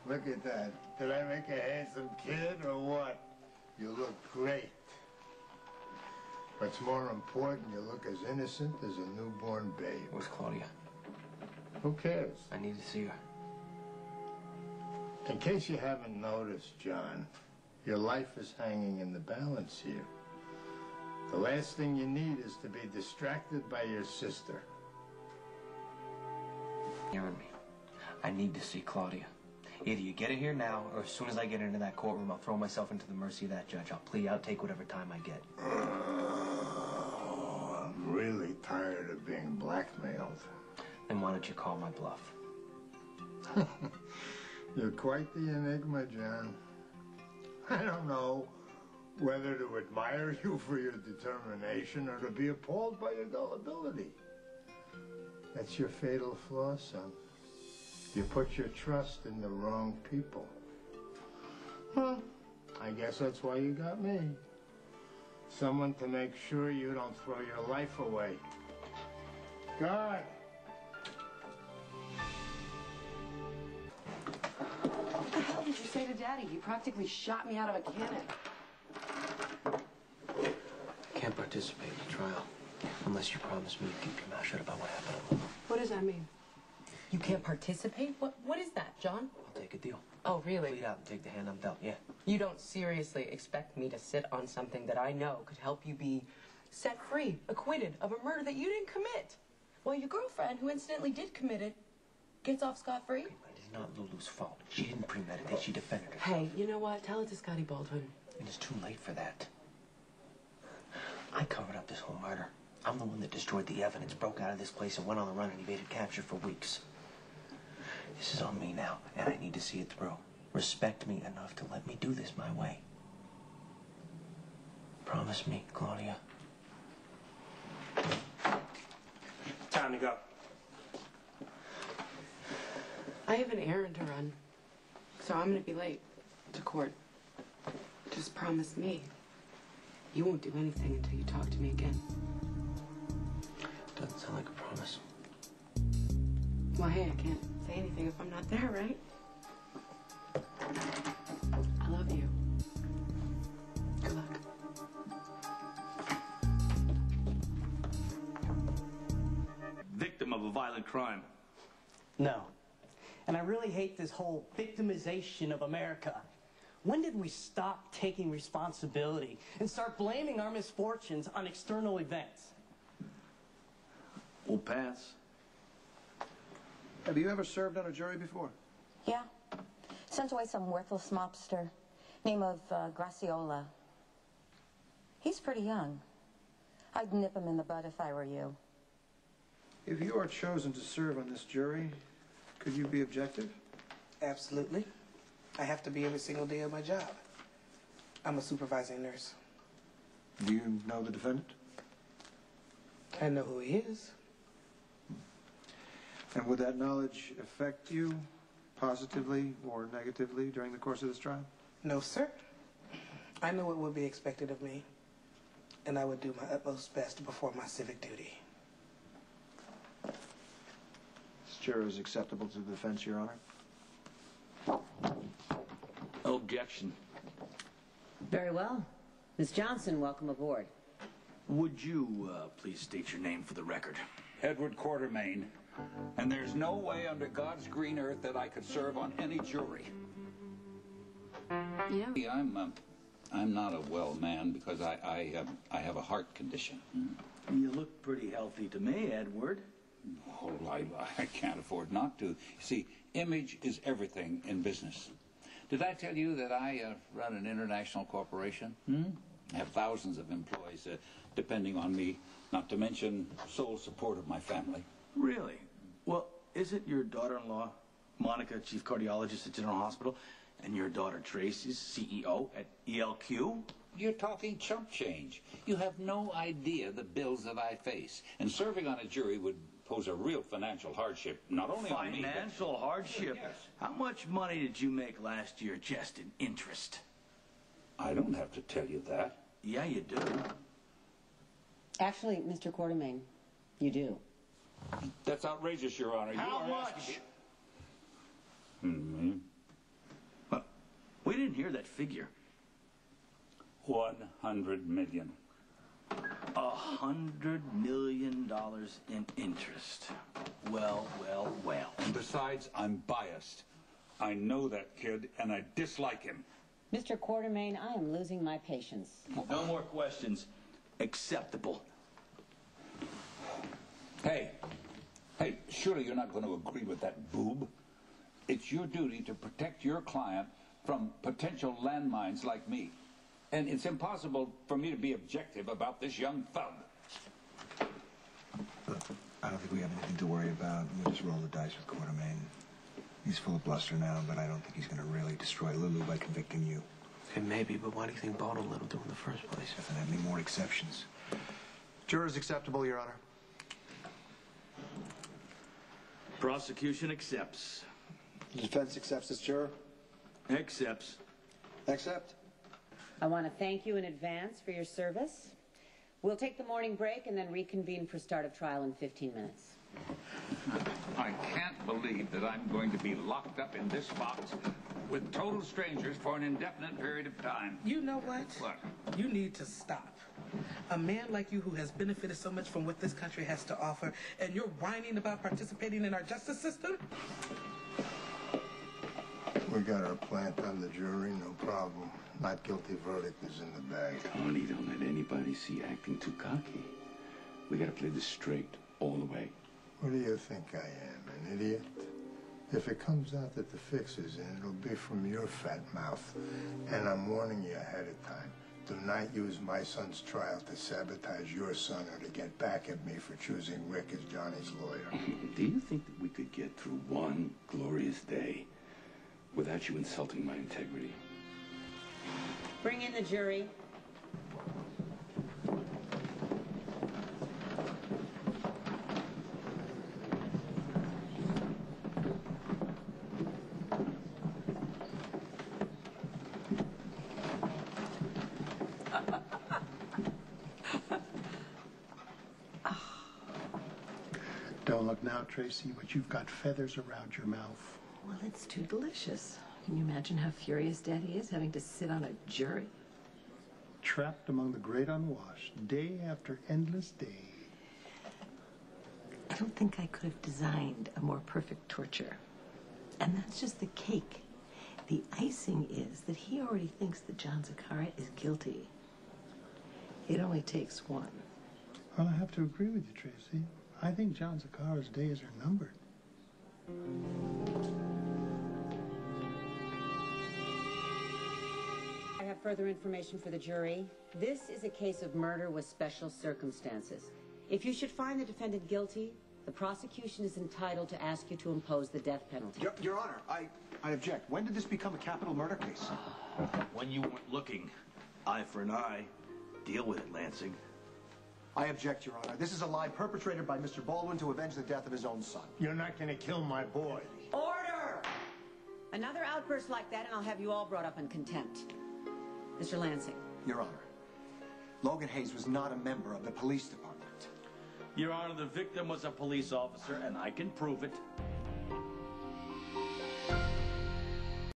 Look at that. Did I make a handsome kid or what? You look great. What's more important, you look as innocent as a newborn babe. Where's Claudia? Who cares? I need to see her. In case you haven't noticed, John, your life is hanging in the balance here. The last thing you need is to be distracted by your sister. Hearing me. I need to see Claudia. Either you get her here now, or as soon as I get into that courtroom, I'll throw myself into the mercy of that judge. I'll plea out, take whatever time I get. I'm really tired of being blackmailed. Then why don't you call my bluff? You're quite the enigma, John. I don't know whether to admire you for your determination or to be appalled by your gullibility. That's your fatal flaw, son. You put your trust in the wrong people. Well, I guess that's why you got me. Someone to make sure you don't throw your life away. God! What the hell did you say to Daddy? He practically shot me out of a cannon. I can't participate in the trial unless you promise me to keep your mouth shut about what happened to Lulu. What does that mean? You can't participate? What is that, John? I'll take a deal. Oh, really? Plead out and take the hand I'm dealt, yeah. You don't seriously expect me to sit on something that I know could help you be set free, acquitted of a murder that you didn't commit, while your girlfriend, who incidentally did commit it, gets off scot-free? It is not Lulu's fault. She didn't premeditate. She defended herself. Hey, you know what? Tell it to Scotty Baldwin. It is too late for that. I covered up this whole murder. I'm the one that destroyed the evidence, broke out of this place, and went on the run and evaded capture for weeks. This is on me now, and I need to see it through. Respect me enough to let me do this my way. Promise me, Claudia. Time to go. I have an errand to run, so I'm going to be late to court. Just promise me you won't do anything until you talk to me again. Doesn't sound like a promise. Well, hey, I can't say anything if I'm not there, right? I love you. Good luck. Victim of a violent crime. No. And I really hate this whole victimization of America. When did we stop taking responsibility and start blaming our misfortunes on external events? We'll pass. Have you ever served on a jury before? Yeah. Sent away some worthless mobster, name of Graciola. He's pretty young. I'd nip him in the bud if I were you. If you are chosen to serve on this jury, could you be objective? Absolutely. I have to be every single day of my job. I'm a supervising nurse. Do you know the defendant? I know who he is. And would that knowledge affect you positively or negatively during the course of this trial? No, sir. I know what would be expected of me, and I would do my utmost best to perform my civic duty. This juror is acceptable to the defense, Your Honor. No objection. Very well. Ms. Johnson, welcome aboard. Would you please state your name for the record? Edward Quartermain. And there's no way under God's green earth that I could serve on any jury. Yeah. I'm not a well man because I have a heart condition. You look pretty healthy to me, Edward. Oh, I can't afford not to. You see, image is everything in business. Did I tell you that I run an international corporation? I have thousands of employees depending on me, not to mention sole support of my family. Really? Well, isn't your daughter-in-law, Monica, chief cardiologist at General Hospital, and your daughter Tracy's CEO at ELQ? You're talking chump change. You have no idea the bills that I face. And serving on a jury would pose a real financial hardship, not only on me, but... Financial hardship? Yes. How much money did you make last year just in interest? I don't have to tell you that. Yeah, you do. Actually, Mr. Quartermain, you do. That's outrageous, Your Honor. How much? Mm-hmm. But we didn't hear that figure. 100 million. $100 million in interest. Well, well, well. And besides, I'm biased. I know that kid, and I dislike him. Mr. Quartermain, I am losing my patience. No more questions. Acceptable. Hey, surely you're not going to agree with that boob? It's your duty to protect your client from potential landmines like me. And it's impossible for me to be objective about this young thug. Look, I don't think we have anything to worry about. We'll just roll the dice with Quartermain. He's full of bluster now, but I don't think he's going to really destroy Lulu by convicting you. And maybe, but why do you think Baldwin let him do it in the first place? Doesn't have any more exceptions. Juror's acceptable, Your Honor. Prosecution accepts. The defense accepts this juror? Accepts. Accept. I want to thank you in advance for your service. We'll take the morning break and then reconvene for start of trial in 15 minutes. I can't believe that I'm going to be locked up in this box with total strangers for an indefinite period of time. You know what? What? You need to stop. A man like you who has benefited so much from what this country has to offer, and you're whining about participating in our justice system? We got our plant on the jury, no problem. Not guilty verdict is in the bag. Tony, don't let anybody see you acting too cocky. We gotta play this straight all the way. What do you think I am, an idiot? If it comes out that the fix is in, it'll be from your fat mouth. And I'm warning you ahead of time. Do not use my son's trial to sabotage your son or to get back at me for choosing Rick as Johnny's lawyer. Do you think that we could get through one glorious day without you insulting my integrity? Bring in the jury. Don't look now, Tracy, but you've got feathers around your mouth. Well, it's too delicious. Can you imagine how furious Daddy is having to sit on a jury? Trapped among the great unwashed, day after endless day. I don't think I could have designed a more perfect torture. And that's just the cake. The icing is that he already thinks that John Zakara is guilty. It only takes one. Well, I have to agree with you, Tracy. I think John Zakara's days are numbered. I have further information for the jury. This is a case of murder with special circumstances. If you should find the defendant guilty, the prosecution is entitled to ask you to impose the death penalty. Your Honor, I object. When did this become a capital murder case? When you weren't looking. Eye for an eye. Deal with it, Lansing. I object, Your Honor. This is a lie perpetrated by Mr. Baldwin to avenge the death of his own son. You're not going to kill my boy. Order! Another outburst like that, and I'll have you all brought up in contempt. Mr. Lansing. Your Honor, Logan Hayes was not a member of the police department. Your Honor, the victim was a police officer, and I can prove it.